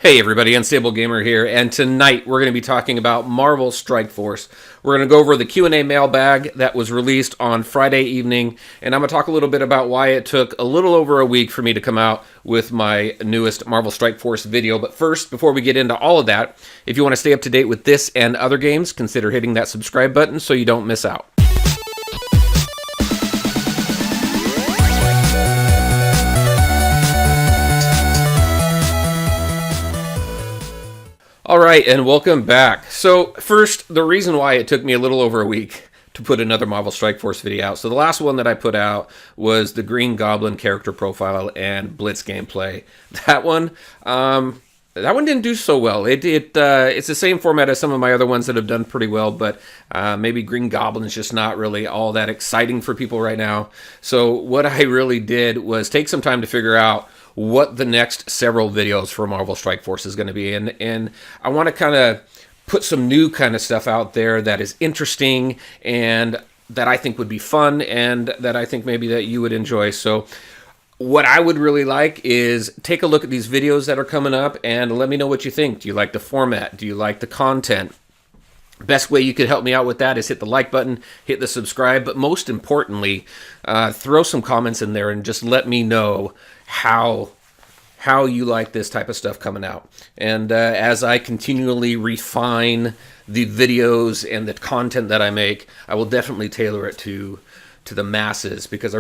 Hey everybody, Unstable Gamer here, and tonight we're going to be talking about Marvel Strike Force. We're going to go over the Q&A mailbag that was released on Friday evening, and I'm going to talk a little bit about why it took a little over a week for me to come out with my newest Marvel Strike Force video. But first, before we get into all of that, if you want to stay up to date with this and other games, consider hitting that subscribe button so you don't miss out. All right, and welcome back. So first, the reason why it took me a little over a week to put another Marvel Strike Force video out. So the last one that I put out was the Green Goblin character profile and Blitz gameplay. That one didn't do so well. It's the same format as some of my other ones that have done pretty well, but maybe Green Goblin is just not really all that exciting for people right now. So what I really did was take some time to figure out what the next several videos for Marvel Strike Force is going to be. And I want to kind of put some new kind of stuff out there that is interesting and that I think would be fun and that I think maybe that you would enjoy. So what I would really like is take a look at these videos that are coming up and let me know what you think. Do you like the format? Do you like the content? Best way you could help me out with that is hit the like button, hit the subscribe, but most importantly, throw some comments in there and just let me know how you like this type of stuff coming out. And as I continually refine the videos and the content that I make, I will definitely tailor it to the masses, because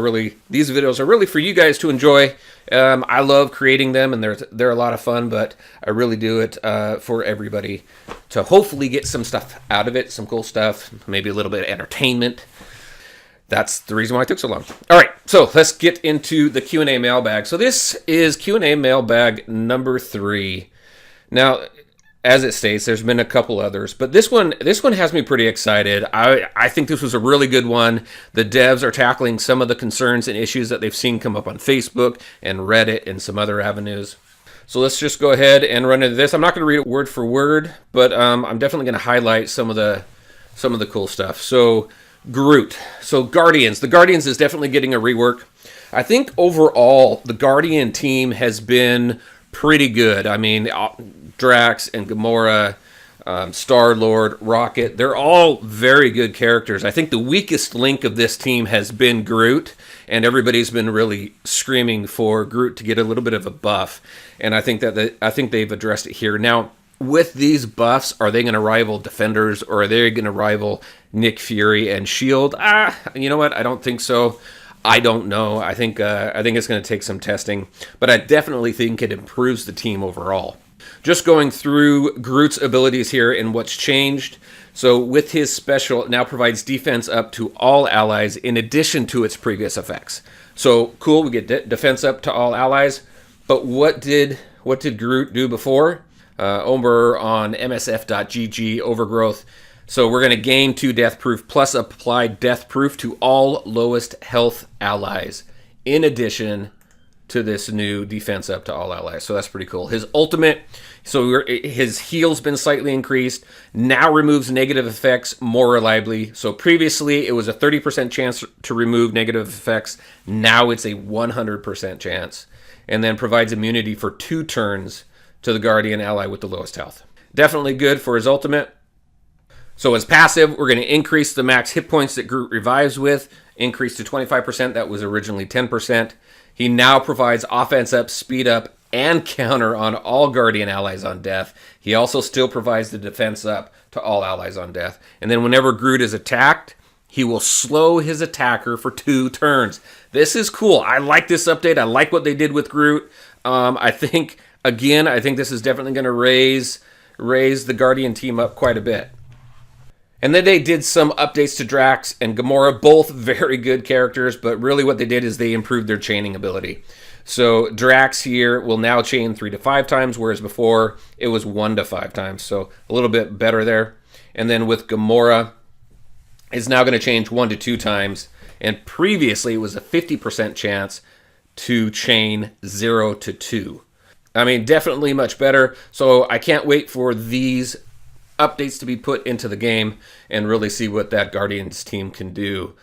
these videos are really for you guys to enjoy. I love creating them, and they're a lot of fun, but I really do it for everybody to hopefully get some stuff out of it, some cool stuff, maybe a little bit of entertainment. That's the reason why it took so long. All right, so let's get into the Q&A mailbag. So this is Q&A mailbag number 3. Now, as it states, there's been a couple others, but this one has me pretty excited. I think this was a really good one. The devs are tackling some of the concerns and issues that they've seen come up on Facebook and Reddit and some other avenues. So let's just go ahead and run into this. I'm not going to read it word for word, but I'm definitely going to highlight some of the cool stuff. So Groot. So Guardians. The Guardians is definitely getting a rework. I think overall the Guardian team has been pretty good. I mean, Drax and Gamora, Star-Lord, Rocket, they're all very good characters. I think the weakest link of this team has been Groot, and everybody's been really screaming for Groot to get a little bit of a buff. And I think they've addressed it here. Now, with these buffs, are they going to rival Defenders, or are they going to rival Nick Fury and Shield? You know what? I don't think so. I don't know. I think it's going to take some testing, but I definitely think it improves the team overall. Just going through Groot's abilities here and what's changed. So with his special, it now provides defense up to all allies in addition to its previous effects. So cool, we get defense up to all allies. But what did Groot do before? Over on msf.gg, Overgrowth. So we're going to gain 2 death proof plus apply death proof to all lowest health allies, in addition to this new defense up to all allies. So that's pretty cool. His ultimate, his heal's been slightly increased, now removes negative effects more reliably. So previously it was a 30% chance to remove negative effects. Now it's a 100% chance. And then provides immunity for 2 turns to the Guardian ally with the lowest health. Definitely good for his ultimate. So as passive, we're going to increase the max hit points that Groot revives with, increase to 25%. That was originally 10%. He now provides offense up, speed up, and counter on all Guardian allies on death. He also still provides the defense up to all allies on death. And then whenever Groot is attacked, he will slow his attacker for 2 turns. This is cool. I like this update. I like what they did with Groot. I think this is definitely going to raise the Guardian team up quite a bit. And then they did some updates to Drax and Gamora, both very good characters, but really what they did is they improved their chaining ability. So Drax here will now chain 3 to 5 times, whereas before it was 1 to 5 times. So a little bit better there. And then with Gamora, it's now going to change 1 to 2 times. And previously it was a 50% chance to chain 0 to 2. I mean, definitely much better. So I can't wait for these updates to be put into the game and really see what that Guardians team can do.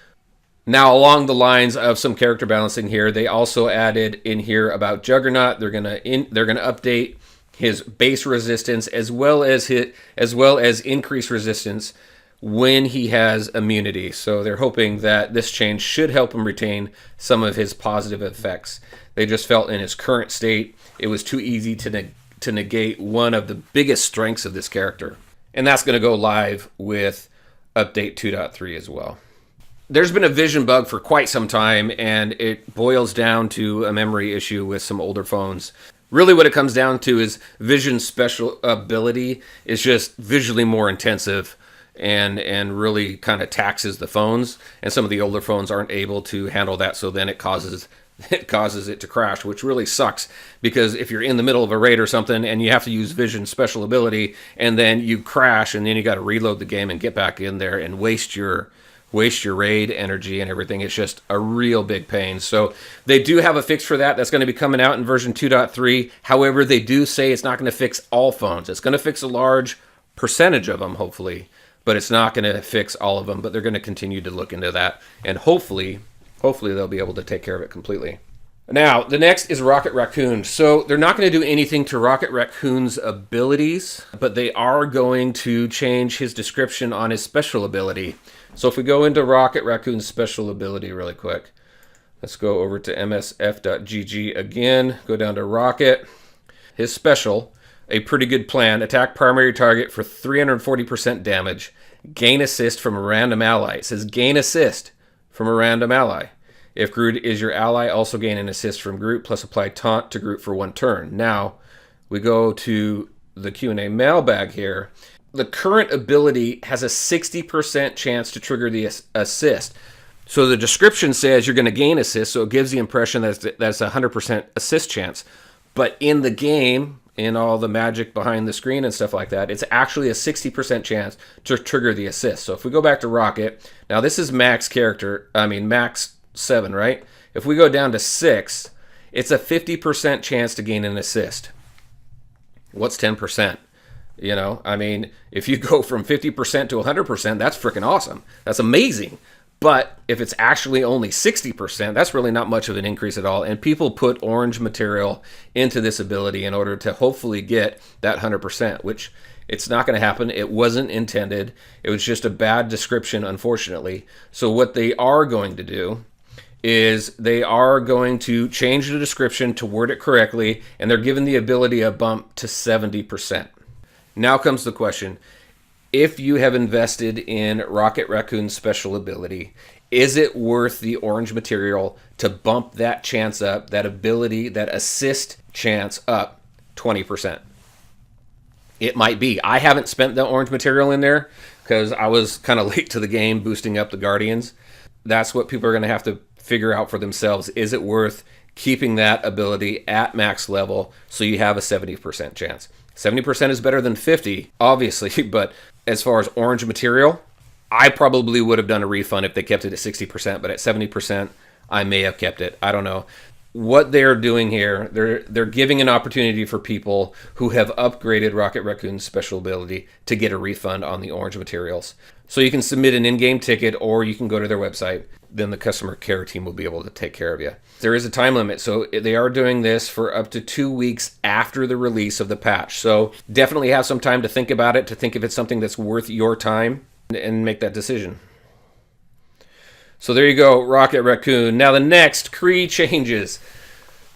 Now, along the lines of some character balancing here, they also added in here about Juggernaut. They're gonna update his base resistance as well as increased resistance when he has immunity. So they're hoping that this change should help him retain some of his positive effects. They just felt in his current state it was too easy to negate one of the biggest strengths of this character. And that's going to go live with update 2.3 as well. There's been a vision bug for quite some time, and it boils down to a memory issue with some older phones. Really what it comes down to is vision special ability is just visually more intensive and really kind of taxes the phones, and some of the older phones aren't able to handle that, so then it causes it to crash, which really sucks, because if you're in the middle of a raid or something and you have to use vision special ability and then you crash and then you got to reload the game and get back in there and waste your raid energy and everything, it's just a real big pain. So they do have a fix for that. That's going to be coming out in version 2.3. However, they do say it's not going to fix all phones. It's going to fix a large percentage of them, hopefully, but it's not going to fix all of them. But they're going to continue to look into that, and hopefully they'll be able to take care of it completely. Now, the next is Rocket Raccoon. So they're not going to do anything to Rocket Raccoon's abilities, but they are going to change his description on his special ability. So if we go into Rocket Raccoon's special ability really quick, let's go over to msf.gg again, go down to Rocket. His special, a pretty good plan, attack primary target for 340% damage, gain assist from a random ally. It says gain assist from a random ally. If Groot is your ally, also gain an assist from Groot, plus apply taunt to Groot for 1 turn. Now, we go to the Q&A mailbag here. The current ability has a 60% chance to trigger the assist. So the description says you're going to gain assist, so it gives the impression that's a 100% assist chance. But in the game, in all the magic behind the screen and stuff like that, it's actually a 60% chance to trigger the assist. So if we go back to Rocket, now this is max 7, right? If we go down to 6, it's a 50% chance to gain an assist. What's 10%? You know, I mean, if you go from 50% to 100%, that's freaking awesome. That's amazing. But if it's actually only 60%, that's really not much of an increase at all. And people put orange material into this ability in order to hopefully get that 100%, which it's not going to happen. It wasn't intended. It was just a bad description, unfortunately. So what they are going to do is they are going to change the description to word it correctly, and they're giving the ability a bump to 70%. Now comes the question. If you have invested in Rocket Raccoon's special ability, is it worth the orange material to bump that chance up, that ability, that assist chance up 20%? It might be. I haven't spent the orange material in there because I was kind of late to the game boosting up the Guardians. That's what people are going to have to figure out for themselves. Is it worth keeping that ability at max level so you have a 70% chance? 70% is better than 50, obviously, but as far as orange material, I probably would have done a refund if they kept it at 60%, but at 70%, I may have kept it. I don't know. What they're doing here, they're giving an opportunity for people who have upgraded Rocket Raccoon's special ability to get a refund on the orange materials. So you can submit an in-game ticket, or you can go to their website. Then the customer care team will be able to take care of you. There is a time limit, so they are doing this for up to 2 weeks after the release of the patch. So definitely have some time to think about it, to think if it's something that's worth your time, and make that decision. So there you go, Rocket Raccoon. Now the next, Kree changes.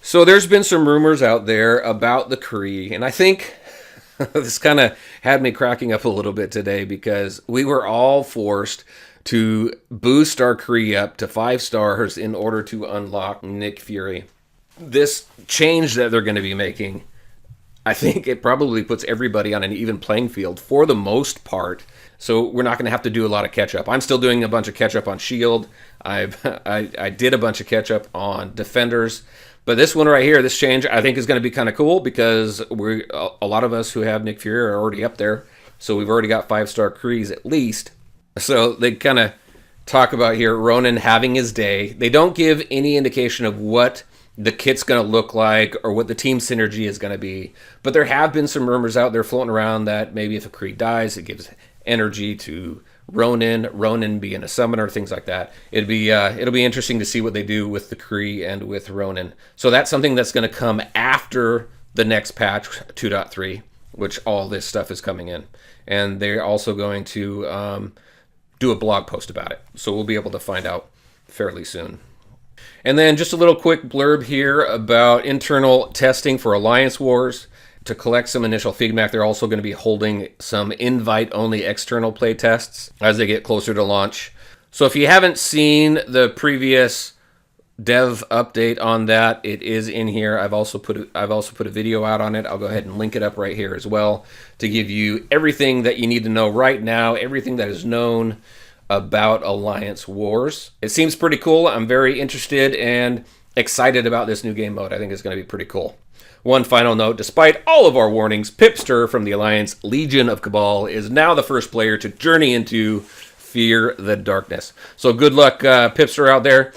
So there's been some rumors out there about the Kree, and I think this kind of had me cracking up a little bit today, because we were all forced to boost our Kree up to 5 stars in order to unlock Nick Fury. This change that they're going to be making, I think it probably puts everybody on an even playing field for the most part. So we're not going to have to do a lot of catch up. I'm still doing a bunch of catch up on Shield. I did a bunch of catch up on Defenders. But this one right here, this change, I think is going to be kind of cool, because a lot of us who have Nick Fury are already up there. So we've already got 5-star Krees at least. So they kind of talk about here Ronan having his day. They don't give any indication of what the kit's going to look like or what the team synergy is going to be. But there have been some rumors out there floating around that maybe if a Kree dies, it gives energy to Ronan being a summoner, things like that. It'll be interesting to see what they do with the Kree and with Ronan. So that's something that's going to come after the next patch 2.3, which all this stuff is coming in. And they're also going to do a blog post about it. So we'll be able to find out fairly soon. And then just a little quick blurb here about internal testing for Alliance Wars. To collect some initial feedback, they're also going to be holding some invite-only external play tests as they get closer to launch. So if you haven't seen the previous dev update on that, it is in here. I've also put a video out on it. I'll go ahead and link it up right here as well to give you everything that you need to know right now, everything that is known about Alliance Wars. It seems pretty cool. I'm very interested and excited about this new game mode. I think it's going to be pretty cool. One final note, despite all of our warnings, Pipster from the Alliance Legion of Cabal is now the first player to journey into Fear the Darkness. So good luck, Pipster out there.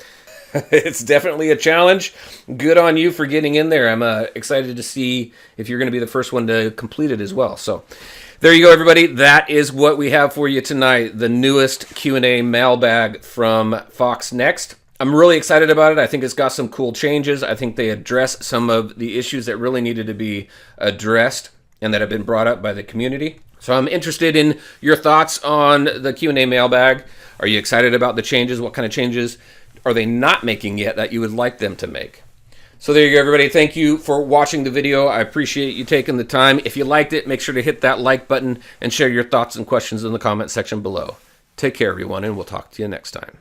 It's definitely a challenge. Good on you for getting in there. I'm excited to see if you're going to be the first one to complete it as well. So there you go, everybody. That is what we have for you tonight. The newest Q&A mailbag from Fox Next. I'm really excited about it. I think it's got some cool changes. I think they address some of the issues that really needed to be addressed and that have been brought up by the community. So I'm interested in your thoughts on the Q&A mailbag. Are you excited about the changes? What kind of changes are they not making yet that you would like them to make? So there you go, everybody. Thank you for watching the video. I appreciate you taking the time. If you liked it, make sure to hit that like button and share your thoughts and questions in the comment section below. Take care, everyone, and we'll talk to you next time.